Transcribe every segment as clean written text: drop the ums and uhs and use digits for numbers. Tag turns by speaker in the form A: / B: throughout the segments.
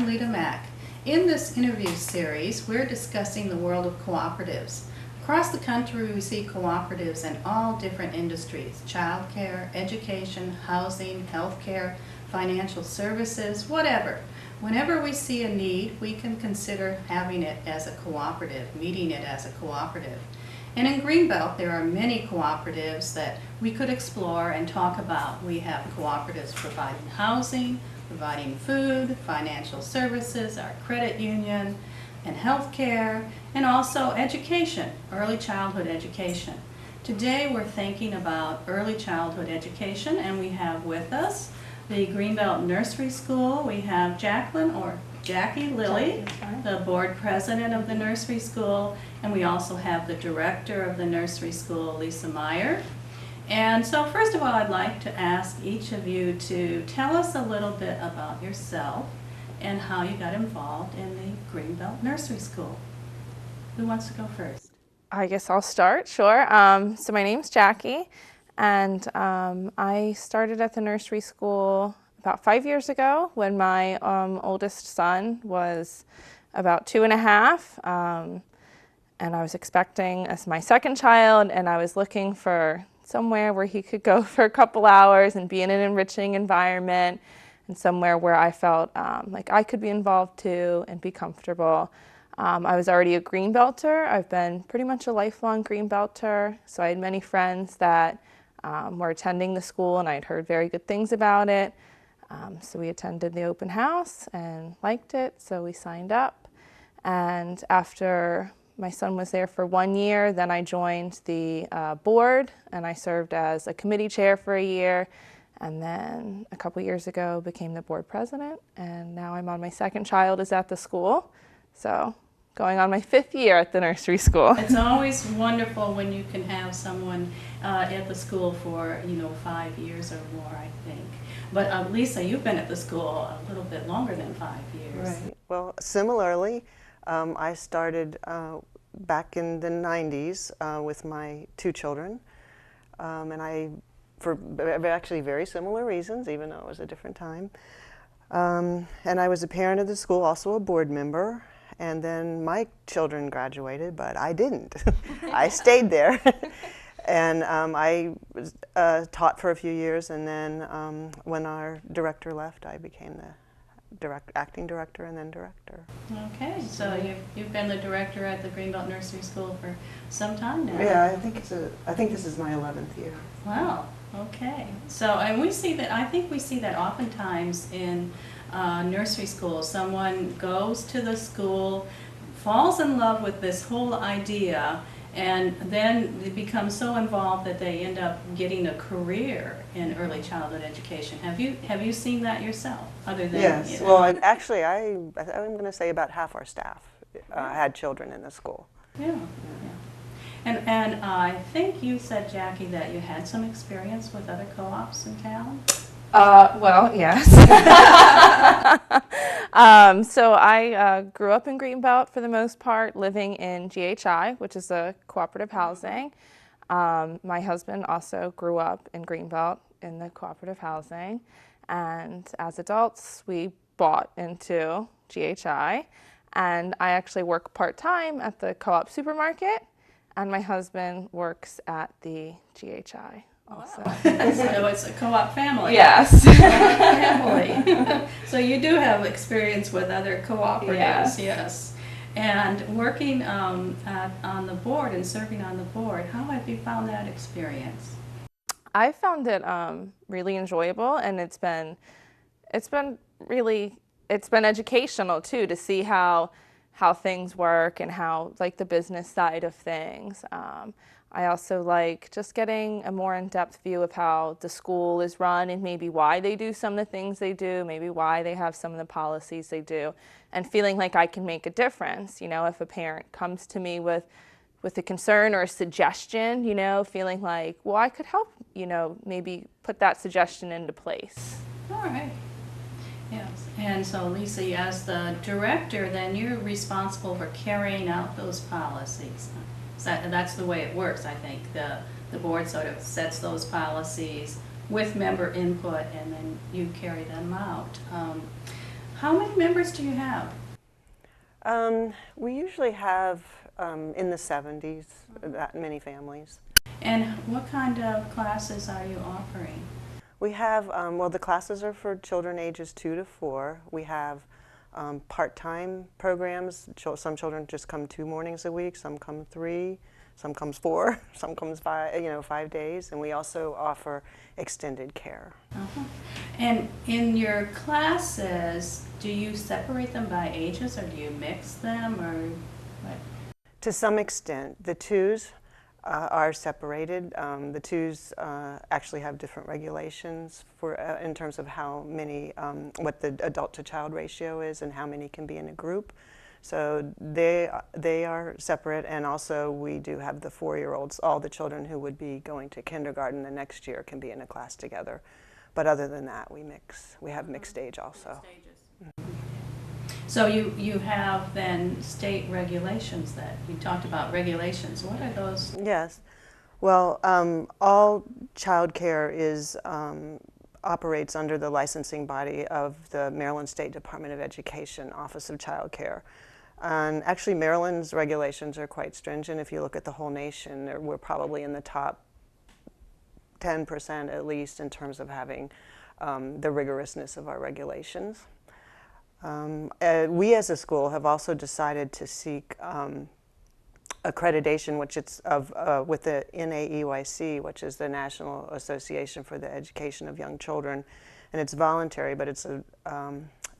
A: I'm Leta Mach. In this interview series, we're discussing the world of cooperatives. Across the country, we see cooperatives in all different industries: childcare, education, housing, healthcare, financial services, whatever. Whenever we see a need, we can consider having it as a cooperative, meeting it as a cooperative. And in Greenbelt, there are many cooperatives that we could explore and talk about. We have cooperatives providing housing, providing food, financial services, our credit union, and healthcare, and also education, early childhood education. Today we're thinking about early childhood education, and we have with us the Greenbelt Nursery School. We have Jackie Lilly, the board president of the nursery school, and we also have the director of the nursery school, Leta Mach. And so first of all, I'd like to ask each of you to tell us a little bit about yourself and how you got involved in the Greenbelt Nursery School. Who wants to go first?
B: I guess I'll start, sure. So my name's Jackie, and I started at the nursery school about 5 years ago when my oldest son was about 2.5, and I was expecting as my second child, and I was looking for somewhere where he could go for a couple hours and be in an enriching environment, and somewhere where I felt like I could be involved too and be comfortable. I was already a Greenbelter. I've been pretty much a lifelong Greenbelter, so I had many friends that were attending the school, and I'd heard very good things about it. So we attended the open house and liked it, so we signed up. And after my son was there for 1 year, then I joined the board, and I served as a committee chair for a year, and then a couple years ago became the board president, and now I'm on my second child is at the school, so going on my 5th year at the nursery school.
A: It's always wonderful when you can have someone at the school for 5 years or more, I think. But Lisa, you've been at the school a little bit longer than 5 years.
C: Right. Well, similarly, I started back in the 90s with my 2 children, and for actually very similar reasons, even though it was a different time. And I was a parent of the school, also a board member, and then my children graduated, but I didn't. I stayed there. And I was, taught for a few years, and then when our director left, I became the acting director and then director.
A: Okay, so you've been the director at the Greenbelt Nursery School for some time now.
C: Yeah, I think this is my 11th year.
A: Wow. Okay. So, and we see that. I think we see that oftentimes in nursery schools. Someone goes to the school, falls in love with this whole idea, and then they become so involved that they end up getting a career in early childhood education. Have you seen that yourself? Other than
C: yes. Well, I'm going to say about half our staff had children in the school.
A: Yeah. And I think you said, Jackie, that you had some experience with other co-ops in town.
B: Well, yes. So I grew up in Greenbelt for the most part, living in GHI, which is a cooperative housing. My husband also grew up in Greenbelt in the cooperative housing. And as adults, we bought into GHI. And I actually work part-time at the co-op supermarket. And my husband works at the GHI. Also.
A: Wow. So it's a co-op family.
B: Yes.
A: Family. So you do have experience with other cooperatives, yes. And working on the board and serving on the board, how have you found that experience?
B: I found it really enjoyable, and it's been educational too, to see how things work and how, like, the business side of things. I also like just getting a more in-depth view of how the school is run and maybe why they do some of the things they do, maybe why they have some of the policies they do, and feeling like I can make a difference. If a parent comes to me with a concern or a suggestion, feeling like, well, I could help, maybe put that suggestion into place.
A: All right. Yes. And so, Lisa, as the director, then you're responsible for carrying out those policies. So that's the way it works, I think. The board sort of sets those policies with member input, and then you carry them out. How many members do you have?
C: We usually have in the 70s, that many families.
A: And what kind of classes are you offering?
C: We have, well, the classes are for children ages 2 to 4. We have part-time programs. Some children just come 2 mornings a week, some come 3, some comes 4, some comes 5, 5 days. And we also offer extended care.
A: Uh-huh. And in your classes, do you separate them by ages, or do you mix them, or what?
C: To some extent, the twos are separated. The twos actually have different regulations for in terms of how many, what the adult to child ratio is, and how many can be in a group. So they are separate, and also we do have the 4-year-olds. All the children who would be going to kindergarten the next year can be in a class together. But other than that, we mix. We have mixed age also.
B: So
A: you have then state regulations that you talked about. Regulations. What are those?
C: Yes. Well, all child care is operates under the licensing body of the Maryland State Department of Education Office of Child Care. And actually, Maryland's regulations are quite stringent. If you look at the whole nation, we're probably in the top 10% at least in terms of having the rigorousness of our regulations. We as a school have also decided to seek accreditation, which it's with the NAEYC, which is the National Association for the Education of Young Children, and it's voluntary, but it's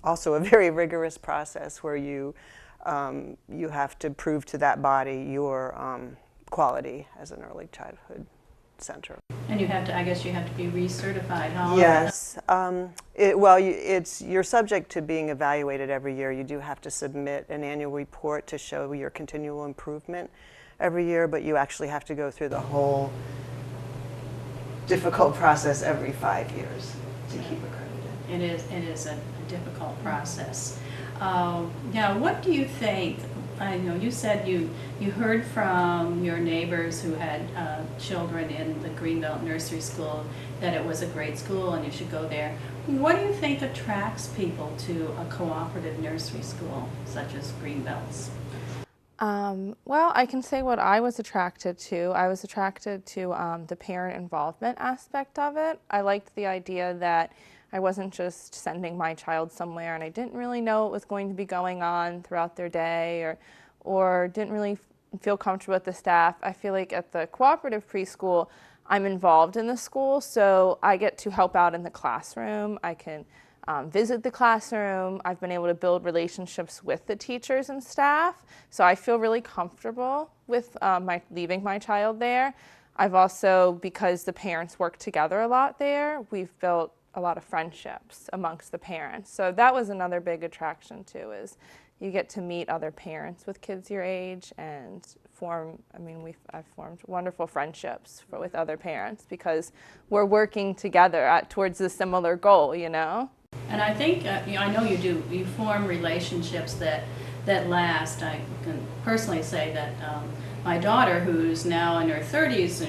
C: also a very rigorous process where you have to prove to that body your quality as an early childhood center.
A: And you have to, I guess you have to be recertified, huh?
C: Yes. You're subject to being evaluated every year. You do have to submit an annual report to show your continual improvement every year, but you actually have to go through the whole difficult process every 5 years to keep accredited.
A: It is a difficult process. Now, what do you think? I know you said you heard from your neighbors who had children in the Greenbelt Nursery School that it was a great school and you should go there. What do you think attracts people to a cooperative nursery school such as Greenbelt's?
B: Well, I can say what I was attracted to. I was attracted to the parent involvement aspect of it. I liked the idea that I wasn't just sending my child somewhere and I didn't really know what was going to be going on throughout their day, or didn't really feel comfortable with the staff. I feel like at the cooperative preschool, I'm involved in the school, so I get to help out in the classroom. I can visit the classroom. I've been able to build relationships with the teachers and staff, so I feel really comfortable with leaving my child there. I've also, because the parents work together a lot there, we've built a lot of friendships amongst the parents. So that was another big attraction too, is you get to meet other parents with kids your age and I've formed wonderful friendships with other parents because we're working together towards a similar goal, you know?
A: And I think, I know you do, you form relationships that last. I can personally say that my daughter, who's now in her 30s,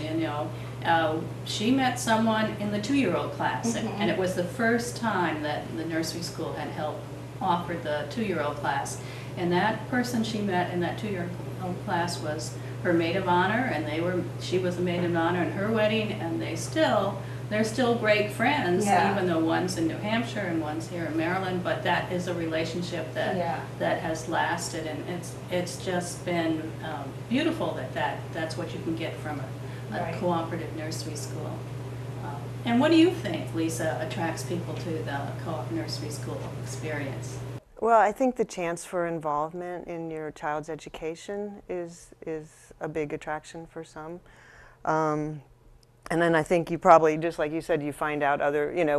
A: she met someone in the 2-year-old class, and it was the first time that the nursery school had offered the 2-year-old class. And that person she met in that 2-year-old class was her maid of honor, and she was the maid of honor in her wedding, and they're still great friends, even though one's in New Hampshire and one's here in Maryland. But that is a relationship that has lasted, and it's just been beautiful that's what you can get from a cooperative nursery school. And what do you think, Lisa, attracts people to the co-op nursery school experience?
C: Well, I think the chance for involvement in your child's education is a big attraction for some. And then I think you probably, just like you said, you find out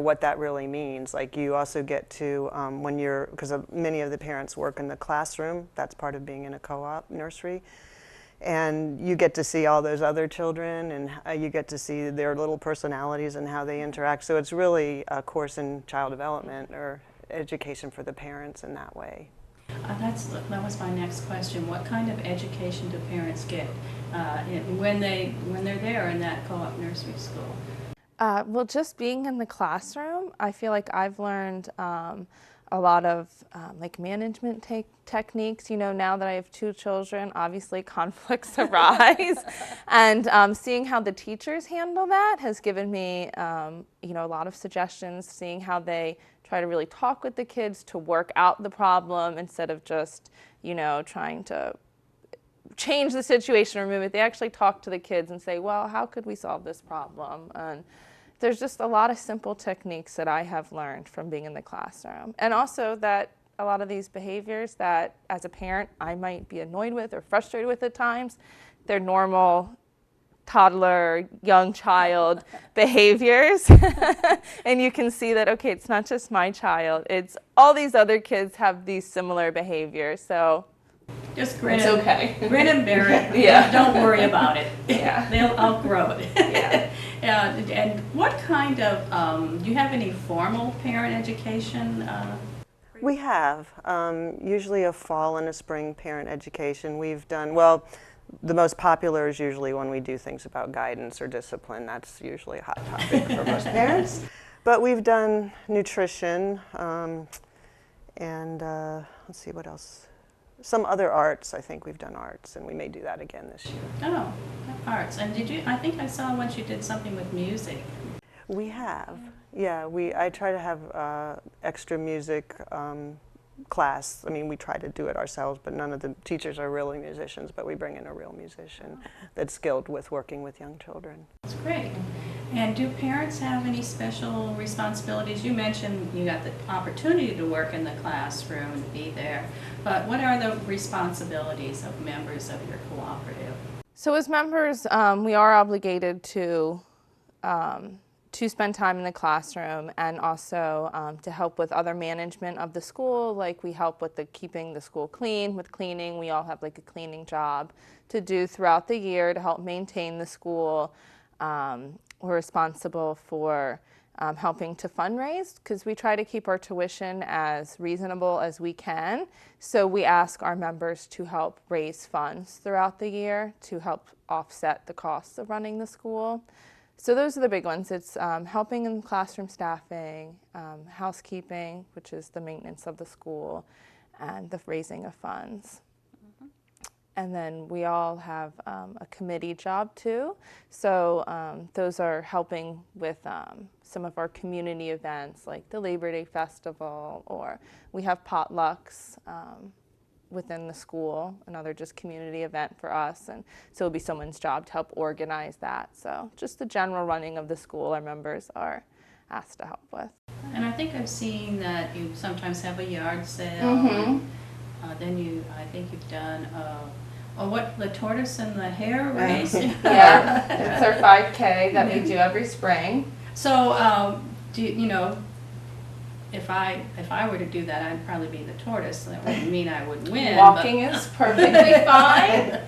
C: what that really means. Like you also get to, because many of the parents work in the classroom, that's part of being in a co-op nursery. And you get to see all those other children, and you get to see their little personalities and how they interact. So it's really a course in child development or education for the parents in that way.
A: That was my next question. What kind of education do parents get when they're there in that co-op nursery school?
B: Well, just being in the classroom, I feel like I've learned a a lot of like management techniques. You know, now that I have 2 children, obviously conflicts arise, and seeing how the teachers handle that has given me, you know, a lot of suggestions. Seeing how they try to really talk with the kids to work out the problem instead of just, you know, trying to change the situation or remove it. They actually talk to the kids and say, well, how could we solve this problem? And there's just a lot of simple techniques that I have learned from being in the classroom. And also that a lot of these behaviors that as a parent I might be annoyed with or frustrated with at times, they're normal toddler, young child behaviors. And you can see that, okay, it's not just my child, it's all these other kids have these similar behaviors. So
A: just grin.
B: It's okay.
A: Grin and bear it.
B: Yeah.
A: Don't worry about it.
B: Yeah.
A: They'll outgrow it.
B: Yeah.
A: And what kind of, do you have any formal parent education?
C: We have, usually a fall and a spring parent education. We've done, well, the most popular is usually when we do things about guidance or discipline. That's usually a hot topic for most parents. But we've done nutrition, and let's see what else. Some other arts. I think we've done arts, and we may do that again this year.
A: Oh, arts. And did you, I think I saw once you did something with music.
C: We have. Yeah, I try to have extra music class. I mean, we try to do it ourselves, but none of the teachers are really musicians, but we bring in a real musician that's skilled with working with young children.
A: That's great. And do parents have any special responsibilities? You mentioned you got the opportunity to work in the classroom and be there, but what are the responsibilities of members of your cooperative?
B: So as members, we are obligated to spend time in the classroom and also to help with other management of the school. Like we help with keeping the school clean, with cleaning. We all have like a cleaning job to do throughout the year to help maintain the school. We're responsible for helping to fundraise because we try to keep our tuition as reasonable as we can. So we ask our members to help raise funds throughout the year to help offset the costs of running the school. So those are the big ones. It's helping in classroom staffing, housekeeping, which is the maintenance of the school, and the raising of funds. Mm-hmm. And then we all have a committee job too. So those are helping with some of our community events like the Labor Day Festival, or we have potlucks within the school, another just community event for us, and so it'll be someone's job to help organize that. So just the general running of the school our members are asked to help with.
A: And I think I've seen that you sometimes have a yard sale.
B: Mm-hmm.
A: Then I think you've done the tortoise and the hare race.
B: Yeah, it's our 5K that we do every spring.
A: So if I were to do that, I'd probably be the tortoise. That wouldn't mean I would win.
B: Walking is perfectly fine.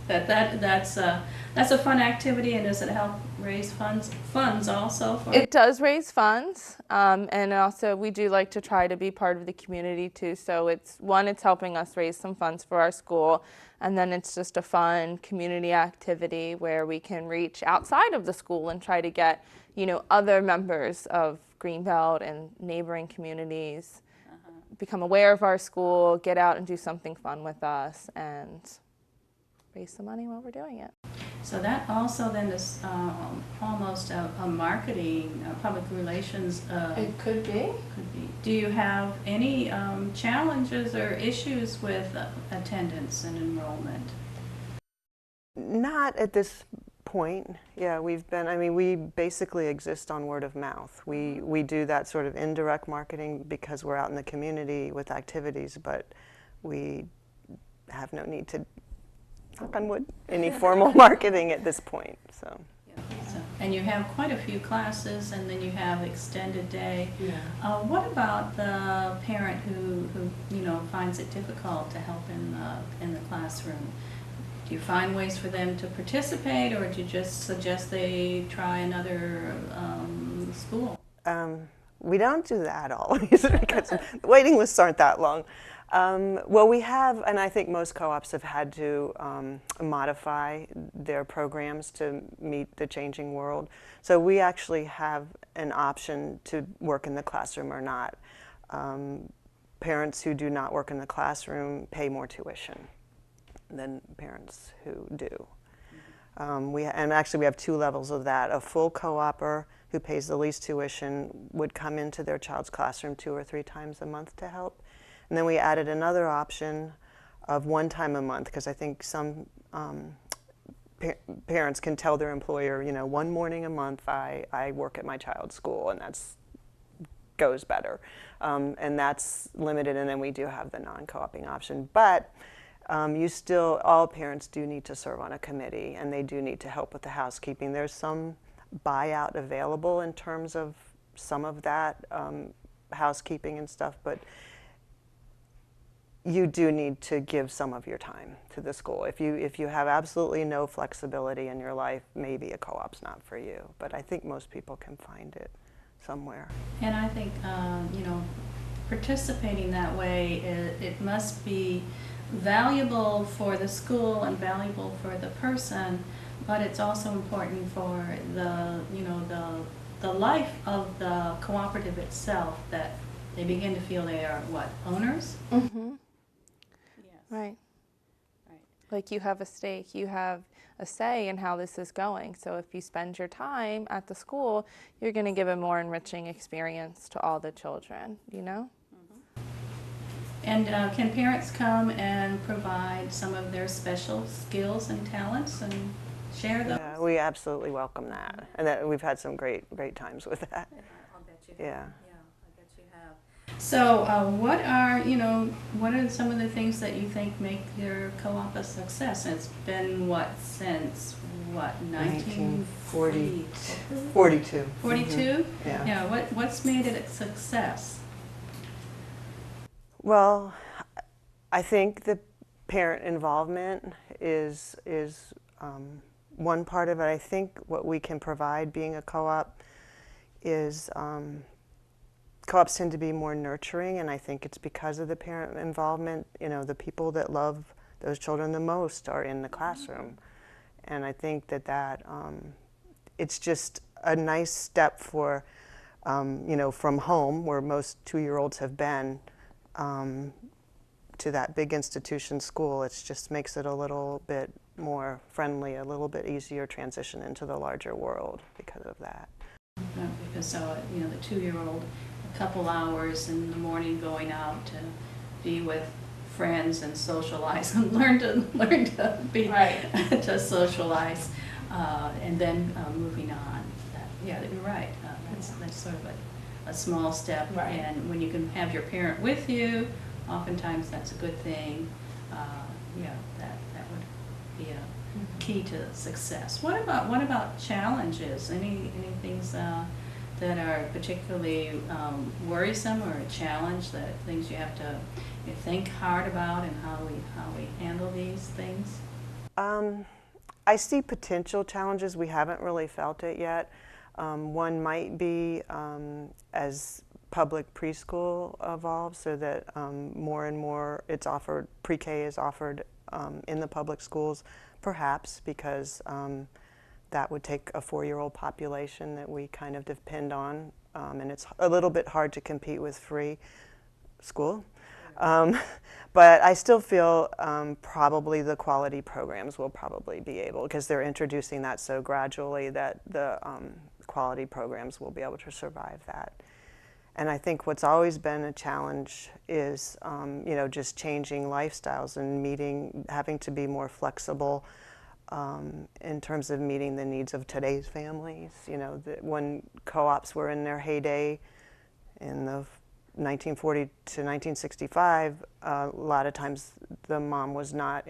A: That's a fun activity, and does it help raise funds also?
B: It does raise funds, and also we do like to try to be part of the community too. So it's helping us raise some funds for our school, and then it's just a fun community activity where we can reach outside of the school and try to get other members of Greenbelt and neighboring communities become aware of our school, get out and do something fun with us, and raise some money while we're doing it.
A: So that also then is almost a marketing, public relations.
B: It could be.
A: Could be. Do you have any challenges or issues with attendance and enrollment?
C: Not at this point. Yeah, we basically exist on word of mouth. We do that sort of indirect marketing because we're out in the community with activities, but we have no need to, knock on wood, any formal marketing at this point. So.
A: And you have quite a few classes, and then you have extended day.
C: Yeah.
A: What about the parent who finds it difficult to help in the classroom? Do you find ways for them to participate, or do you just suggest they try another school?
C: We don't do that always because the waiting lists aren't that long. Well, we have, and I think most co-ops have had to modify their programs to meet the changing world. So we actually have an option to work in the classroom or not. Parents who do not work in the classroom pay more tuition than parents who do. And actually we have two levels of that. A full co-opper who pays the least tuition would come into their child's classroom 2 or 3 times a month to help. And then we added another option of 1 time a month, because I think some parents can tell their employer, you know, 1 morning a month I work at my child's school, and that's goes better. And that's limited, and then we do have the non-co-oping option. But all parents do need to serve on a committee, and they do need to help with the housekeeping. There's some buyout available in terms of some of that housekeeping and stuff, but you do need to give some of your time to the school. If you have absolutely no flexibility in your life, maybe a co-op's not for you. But I think most people can find it somewhere.
A: And I think, you know, participating that way, it must be valuable for the school and valuable for the person, but it's also important for the, you know, the life of the cooperative itself, that they begin to feel they are, what, owners?
B: Mm-hmm.
A: Yes.
B: Right.
A: Right.
B: Like you have a stake, you have a say in how this is going. So if you spend your time at the school, you're going to give a more enriching experience to all the children, you know?
A: And can parents come and provide some of their special skills and talents and share those?
C: Yeah, we absolutely welcome that, and that we've had some great times with that.
A: I'll bet you have.
C: Yeah.
A: I bet you have. So what are some of the things that you think make your co-op a success? And it's been since 1942?
C: 42.
A: 42?
C: Mm-hmm. Yeah.
A: Yeah, what's made it a success?
C: Well, I think the parent involvement is one part of it. I think what we can provide being a co-op is co-ops tend to be more nurturing, and I think it's because of the parent involvement. You know, the people that love those children the most are in the classroom, and I think that it's just a nice step for, you know, from home where most 2-year-olds have been, to that big institution school. It just makes it a little bit more friendly, a little bit easier transition into the larger world because of that.
A: Because you know, the 2-year-old, a couple hours in the morning going out to be with friends and socialize and learn to be
B: Right.
A: to socialize, and then moving on. Yeah, you're right. That's sort of a small step,
B: Right.
A: and when you can have your parent with you, oftentimes that's a good thing. Yeah, that would be a key to success. What about challenges? Any things that are particularly worrisome or a challenge, that things you have to think hard about, and how we handle these things?
C: I see potential challenges. We haven't really felt it yet. One might be as public preschool evolves, so that more and more it's offered, pre-K is offered in the public schools, perhaps because that would take a 4-year-old population that we kind of depend on, and it's a little bit hard to compete with free school. But I still feel probably the quality programs will probably be able, because they're introducing that so gradually, that the quality programs will be able to survive that. And I think what's always been a challenge is, you know, just changing lifestyles and having to be more flexible in terms of meeting the needs of today's families. You know, when co-ops were in their heyday in the 1940 to 1965, a lot of times the mom was not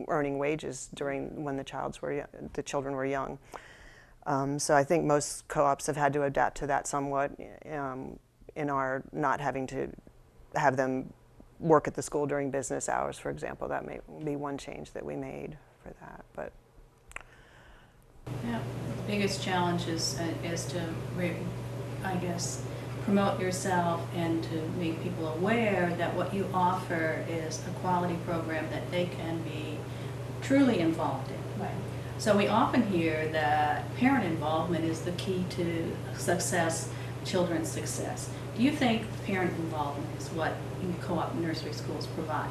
C: earning wages when the children were young. So I think most co-ops have had to adapt to that somewhat, in our not having to have them work at the school during business hours, for example. That may be one change that we made for that. But
A: yeah, the biggest challenge is to, I guess, promote yourself and to make people aware that what you offer is a quality program that they can be truly involved in.
B: Right.
A: So we often hear that parent involvement is the key to success. children's success. Do you think parent involvement is what co-op nursery schools provide?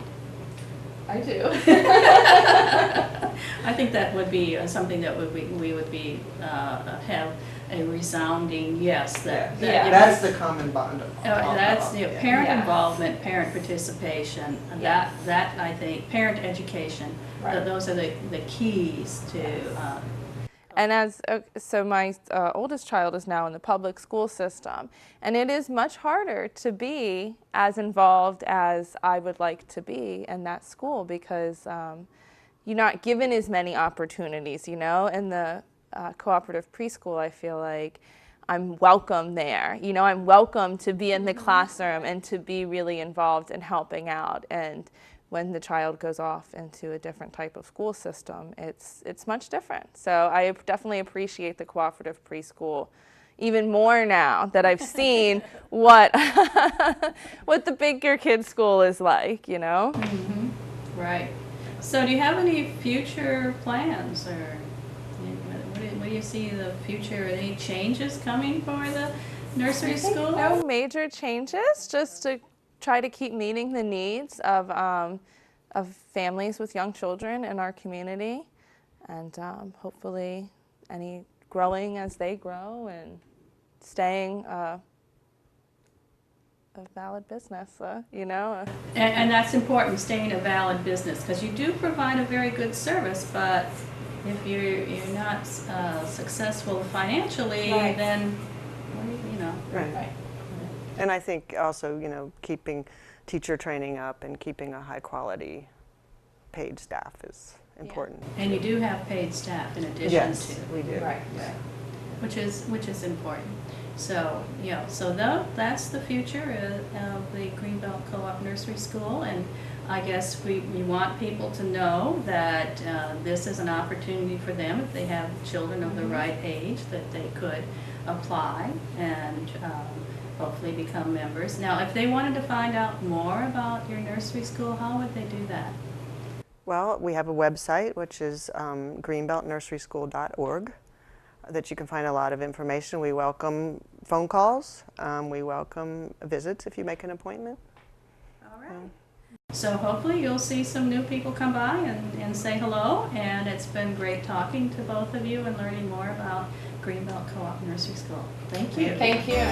B: I do.
A: I think that would be something that we would be have a resounding yes.
C: That's the common bond.
A: That's parent
B: Yeah.
A: involvement, parent participation.
B: Yes.
A: That I think parent education.
B: Right.
A: Those are the keys to.
B: And so my oldest child is now in the public school system, and it is much harder to be as involved as I would like to be in that school because you're not given as many opportunities, you know. In the cooperative preschool, I feel like I'm welcome there. You know, I'm welcome to be in the classroom and to be really involved in helping out. And when the child goes off into a different type of school system, it's much different. So I definitely appreciate the cooperative preschool even more now that I've seen what what the bigger kids school is like, you know?
A: Mm-hmm. Right. So do you have any future plans, or what do you see the future? Any changes coming for the nursery school?
B: No major changes, just to try to keep meeting the needs of families with young children in our community, and hopefully growing as they grow and staying a valid business, you know.
A: And that's important, staying a valid business, because you do provide a very good service, but if you're not successful financially,
B: Right.
A: then, you know.
C: Right. And I think also, you know, keeping teacher training up and keeping a high quality paid staff is important.
A: And you do have paid staff in addition
C: Yes,
A: to.
C: we do.
B: Right.
C: Yeah.
A: Which is important. So, that's the future of the Greenbelt Co-op Nursery School, and I guess we want people to know that this is an opportunity for them if they have children of the right age, that they could apply and hopefully become members. Now, if they wanted to find out more about your nursery school, how would they do that?
C: Well, we have a website, which is greenbeltnurseryschool.org, that you can find a lot of information. We welcome phone calls. We welcome visits if you make an appointment.
A: All right. So hopefully you'll see some new people come by and say hello, and it's been great talking to both of you and learning more about Greenbelt Co-op Nursery School. Thank you.
B: Thank you.